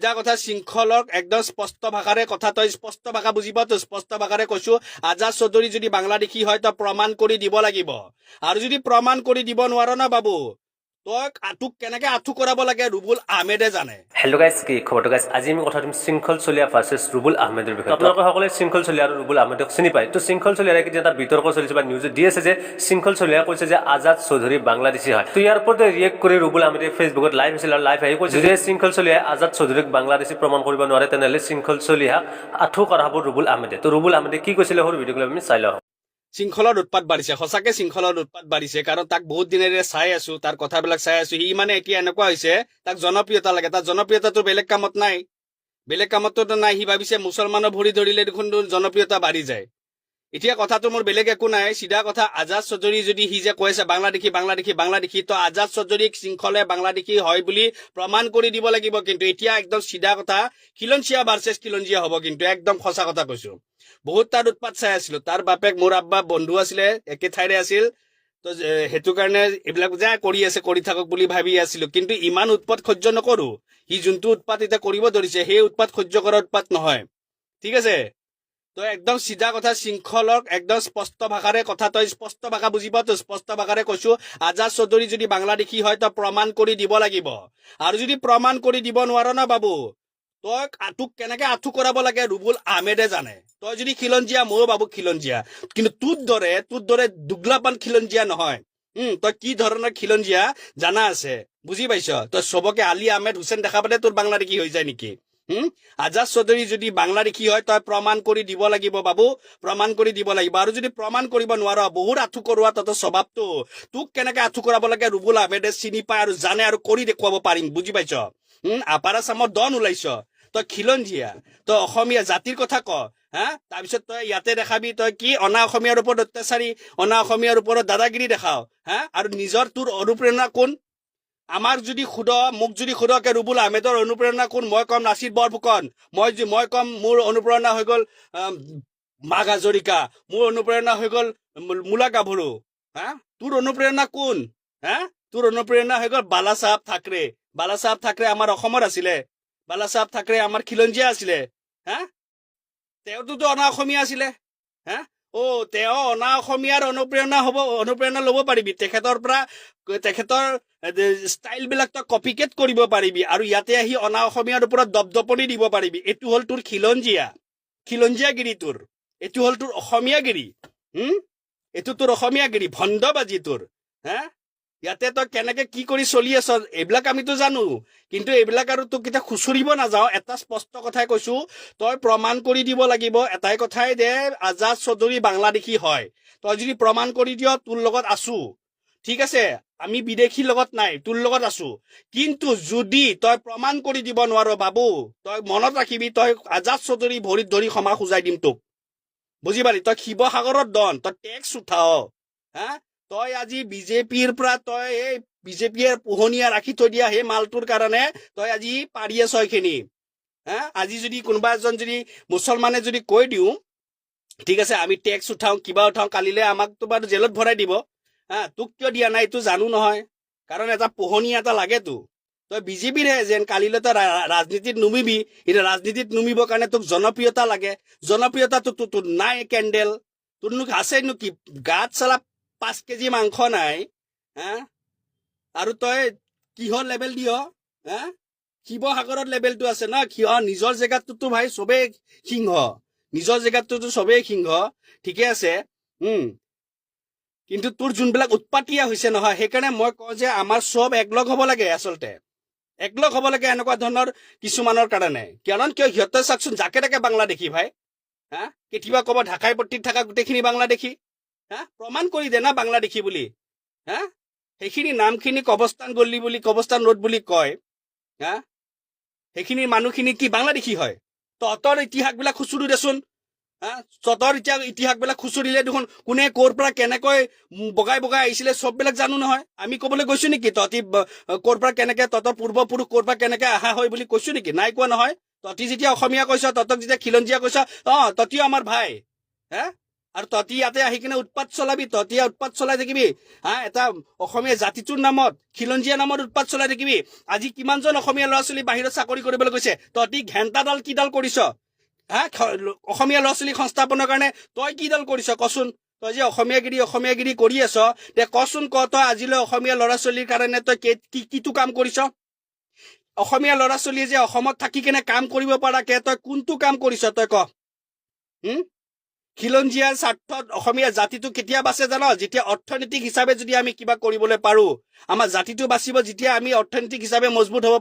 সিধা কথা শৃংখলক একদম স্পষ্ট ভাষাৰে কথা তই স্পষ্ট ভাষা বুজি পাওঁ তো স্পষ্ট ভাষাৰে কৈছো আজাদ চৌধুৰী যদি বাংলাদেশী হয় তই প্ৰমাণ কৰি দিব লাগিব আৰু যদি প্ৰমাণ কৰি দিব নোৱাৰ না বাবু তই তোক কেনেকে আঁঠু কৰাব লাগে ৰুবুল আহমেদে জানে। হেল্ল' গাইজ কি খবৰটো গাইজ আজি আমি কথা পাতিম শৃংখল চলিহা ভাৰ্চেছ ৰুবুল আহমেদৰ বিষয়ে। আপোনালোকে সকলোৱে শৃংখল চলিহা আৰু ৰুবুল আহমেদক চিনি পায়। তো শৃংখল চলিহাৰ কেতিয়া এটা বিতৰ্ক চলিছে বা নিউজত দি আছে যে শৃংখল চলিহা কৈছে যে আজাদ চৌধুৰী বাংলাদেশী হয়। তো ইয়াৰ ওপৰতে ৰিয়েক্ট কৰি ৰুবুল আহমেদে ফেচবুকত লাইভ হৈছিল আৰু লাইভ আহি কৈছে যে শৃংখল চলিহাই আজাদ চৌধুৰীক বাংলাদেশী প্ৰমাণ কৰিব নোৱাৰে তেনেহ'লে শৃংখল চলিহাক আঁঠু কৰাব ৰুবুল আহমেদে। তো ৰুবুল আহমেদে কি কৈছিলে সৰু ভিডিঅ'টো আমি চাই লওঁ। শৃংখলৰ উৎপাত বাঢ়িছে, সঁচাকে শৃংখলৰ উৎপাত বাঢ়িছে, কাৰণ তাক বহুত দিনেৰে চাই আছো, তাৰ কথাবিলাক চাই আছো। সি মানে এতিয়া এনেকুৱা হৈছে তাক জনপ্ৰিয়তা লাগে, তাৰ জনপ্ৰিয়তাটো বেলেগ কামত নাই, বেলেগ কামততো নাই। সি ভাবিছে মুছলমানৰ ভৰি ধৰিলে দেখোন জনপ্ৰিয়তা বাঢ়ি যায়। এতিয়া কথাটো মোৰ বেলেগ একো নাই, চিধা কথা আজাদ চৌধুৰী যদি সি যে কৈছে বাংলাদেশী বাংলাদেশী বাংলাদেশী, তো আজাদ চৌধুৰীক শৃংখলে বাংলাদেশী হয় বুলি প্ৰমাণ কৰি দিব লাগিব। কিন্তু এতিয়া একদম চিধা কথা খিলঞ্জীয়া ভাৰ্চেছ খিলঞ্জীয়া হ'ব, কিন্তু একদম সঁচা কথা কৈছো। বহুত তাৰ উৎপাত চাই আছিলো, তাৰ বাপেক মোৰ আব্বা বন্ধু আছিলে, একে ঠাইৰে আছিল, তো সেইটো কাৰণে এইবিলাক যে কৰি আছে কৰি থাকক বুলি ভাবি আছিলো। কিন্তু ইমান উৎপাত সহ্য নকৰো। সি যোনটো উৎপাত এতিয়া কৰিব ধৰিছে সেই উৎপাত সহ্য কৰা উৎপাত নহয়, ঠিক আছে। তই একদম চিধা কথা শৃংখলক একদম স্পষ্ট ভাষাৰে কথা তই স্পষ্ট ভাষা বুজি পাওঁ তো স্পষ্ট ভাষাৰে কৈছো আজাদ চৌধুৰী যদি বাংলাদেশী হয় তই প্ৰমাণ কৰি দিব লাগিব আৰু যদি প্ৰমাণ কৰি দিব নোৱাৰ না বাবু তই তোক কেনেকে আঁঠু কৰাব লাগে ৰুবুল আহমেদে জানে। তই যদি খিলঞ্জীয়া ময়ো বাবু খিলঞ্জীয়া, কিন্তু তোৰ দৰে দুগলাপান খিলঞ্জীয়া নহয়। তই কি ধৰণৰ খিলঞ্জীয়া জানা আছে, বুজি পাইছ। তই চবকে আলী আহমেদ হুছেইন দেখা পালে তোৰ বাংলাদেশী হৈ যায় নেকি? আজাদ চৌধুৰী যদি বাংলাদেশী হয় তই প্ৰমাণ কৰি দিব লাগিব বাবু, প্ৰমাণ কৰি দিব লাগিব। আৰু যদি প্ৰমাণ কৰিব নোৱাৰ, বহুত আঁঠু কৰোৱা তহঁতৰ স্বভাৱটো, তোক কেনেকে আঁঠু কৰাব লাগে ৰুবুল আহমেদে চিনি পায় আৰু জানে আৰু কৰি দেখুৱাব পাৰিম, বুজি পাইছ। আপাৰ আছামত ডন ওলাইছ, তই খিলঞ্জীয়া, তই অসমীয়া জাতিৰ কথা ক। তাৰপিছত তই ইয়াতে দেখাবি তই কি অনা অসমীয়াৰ ওপৰত অত্যাচাৰী, অনা অসমীয়াৰ ওপৰত দাদাগিৰি দেখাও। আৰু নিজৰ তোৰ অনুপ্ৰেৰণা কোন? আমাক যদি মোক যদি সোধকে ৰুবুল আহমেদৰ অনুপ্ৰেৰণা কোন, মই কম নাছিৰ বৰফুকন, মই কম মোৰ অনুপ্ৰেৰণা হৈ গল মাঘ হাজৰিকা, মোৰ অনুপ্ৰেৰণা হৈ গল মূলা গাভৰু। তোৰ অনুপ্ৰেৰণা কোন? তোৰ অনুপ্ৰেৰণা হৈ গল বালা চাহাব থাকৰে। বালা চাহাব থাকৰে আমাৰ অসমৰ আছিলে, বালা চাহাব থাকৰে আমাৰ খিলঞ্জীয়া আছিলে। তেওঁতো অনা অসমীয়া আছিলে। তেওঁ অনা অসমীয়াৰ অনুপ্ৰেৰণা ল'ব পাৰিবি, তেখেতৰ ষ্টাইল বিলাক তই কপিকেট কৰিব পাৰিবি আৰু ইয়াতে আহি অনা অসমীয়াৰ ওপৰত দপদপনি দিব পাৰিবি। এইটো হ'ল তোৰ খিলঞ্জীয়াগিৰি, তোৰ এইটো হ'ল তোৰ অসমীয়াগিৰি। এইটো তোৰ অসমীয়াগিৰি, ভণ্ডবাজি তোৰ। ইয়াতে তই কেনেকে কি কৰি চলি আছ এইবিলাক আমিতো জানো, কিন্তু এইবিলাক আৰু তোক কেতিয়া খুচুৰিব নাযাও। এটা স্পষ্ট কথাই কৈছো, তই প্ৰমাণ কৰি দিব লাগিব এটাই কথাই যে আজাদ চৌধুৰী বাংলাদেশী হয়। তই যদি প্ৰমাণ কৰি দিয় তোৰ লগত আছো, ঠিক আছে, আমি বিদেশীৰ লগত নাই, তোৰ লগত আছো। কিন্তু যদি তই প্ৰমাণ কৰি দিব নোৱাৰ বাবু, তই মনত ৰাখিবি তই আজাদ চৌধুৰী ভৰিত ধৰি ক্ষমা খুজাই দিম তোক, বুজি পালি। তই শিৱসাগৰত ডন, তই টেক্স উঠাও। তই আজি বিজেপিৰ পৰা তই এই বিজেপিয়ে পোহনীয়া ৰাখি থৈ দিয়া সেই মালটোৰ কাৰণে তই আজি পাৰি আছ এইখিনি। আজি যদি কোনোবা এজন যদি মুছলমানে যদি কৈ দিওঁ ঠিক আছে আমি টেক্স উঠাও কিবা উঠাও, কালিলে আমাক তো বাৰু জেলত ভৰাই দিব। তোক কিয় দিয়া নাই এইটো জানো নহয়, কাৰণ এটা পোহনীয়া এটা লাগেতো। তই বিজেপিৰহে যেন কালিলৈ তই ৰাজনীতিত নুমিবি, এতিয়া ৰাজনীতিত নুমিবৰ কাৰণে তোক জনপ্ৰিয়তা লাগে। জনপ্ৰিয়তাটো তোৰ নাই, কেণ্ডেল তোৰনো আছে কি গাত চালা 5 কেজি মাংস নাই। আৰু তই কিহৰ লেভেল দিয়? শিৱসাগৰত লেভেলটো আছে ন, নিজৰ জেগাতটোতো ভাই চবেই সিংহ, নিজৰ জেগাতটোতো চবেই সিংহ, ঠিকে আছে। কিন্তু তোৰ যোনবিলাক উৎপাতিয়া হৈছে নহয়, সেইকাৰণে মই কওঁ যে আমাৰ চব একলগ হ'ব লাগে, আচলতে একলগ হ'ব লাগে এনেকুৱা ধৰণৰ কিছুমানৰ কাৰণে। কাৰণ কিয় সিহঁতে চাকচোন যাকে তাকে বাংলাদেশী ভাই। কেতিয়াবা ক'ব ঢাকাই পট্টিত থকা গোটেইখিনি বাংলাদেশী। প্ৰমাণ কৰি দে না বাংলাদেশী বুলি। সেইখিনি নামখিনি কবস্তান গল্লী বুলি, কবস্তান ৰোড বুলি কয়। সেইখিনি মানুহখিনি কি বাংলাদেশী হয়? তহঁতৰ ইতিহাসবিলাক খুচুৰি দেচোন। তহঁতৰ ইতিহাসবিলাক খুচুৰিলে দেখোন কোনে ক'ৰ পৰা কেনেকৈ বগাই বগাই আহিছিলে চববিলাক জানো নহয়। আমি ক'বলৈ গৈছো নেকি তহঁতি ক'ৰ পৰা কেনেকে তহঁতৰ পূৰ্বপুৰুষ ক'ৰ পৰা কেনেকে অহা হয় বুলি কৈছো নেকি? নাই কোৱা নহয়। তহঁতি যেতিয়া অসমীয়া কৈছ, তহঁতক যেতিয়া খিলঞ্জীয়া কৈছ, তহঁতিও আমাৰ ভাই। আৰু তহঁতি ইয়াতে আহি কিনে উৎপাত চলাবি, তহঁতি উৎপাত চলাই থাকিবি হা, এটা অসমীয়া জাতিটোৰ নামত, খিলঞ্জীয়া নামত উৎপাত চলাই থাকিবি। আজি কিমানজন অসমীয়া ল'ৰা ছোৱালী বাহিৰত চাকৰি কৰিবলৈ গৈছে, তহঁতি ঘেণ্টাডাল কিডাল কৰিছ হা, অসমীয়া ল'ৰা ছোৱালী সংস্থাপনৰ কাৰণে তই কিডাল কৰিছ কচোন? তই যে অসমীয়াগিৰি কৰি আছ, তে কচোন ক, তই আজিলৈ অসমীয়া ল'ৰা ছোৱালীৰ কাৰণে তই কিটো কাম কৰিছ? অসমীয়া ল'ৰা ছোৱালীয়ে যে অসমত থাকি কেনে কাম কৰিব পৰাকে তই কোনটো কাম কৰিছ তই ক? খিলঞ্জীয়াৰ স্বাৰ্থত অসমীয়া জাতিটো কেতিয়া বাচে জান? যেতিয়া অৰ্থনৈতিক হিচাপে যদি আমি কিবা কৰিবলৈ পাৰো, আমাৰ জাতিটো বাচিব যেতিয়া আমি অৰ্থনৈতিক হিচাপে মজবুত হ'ব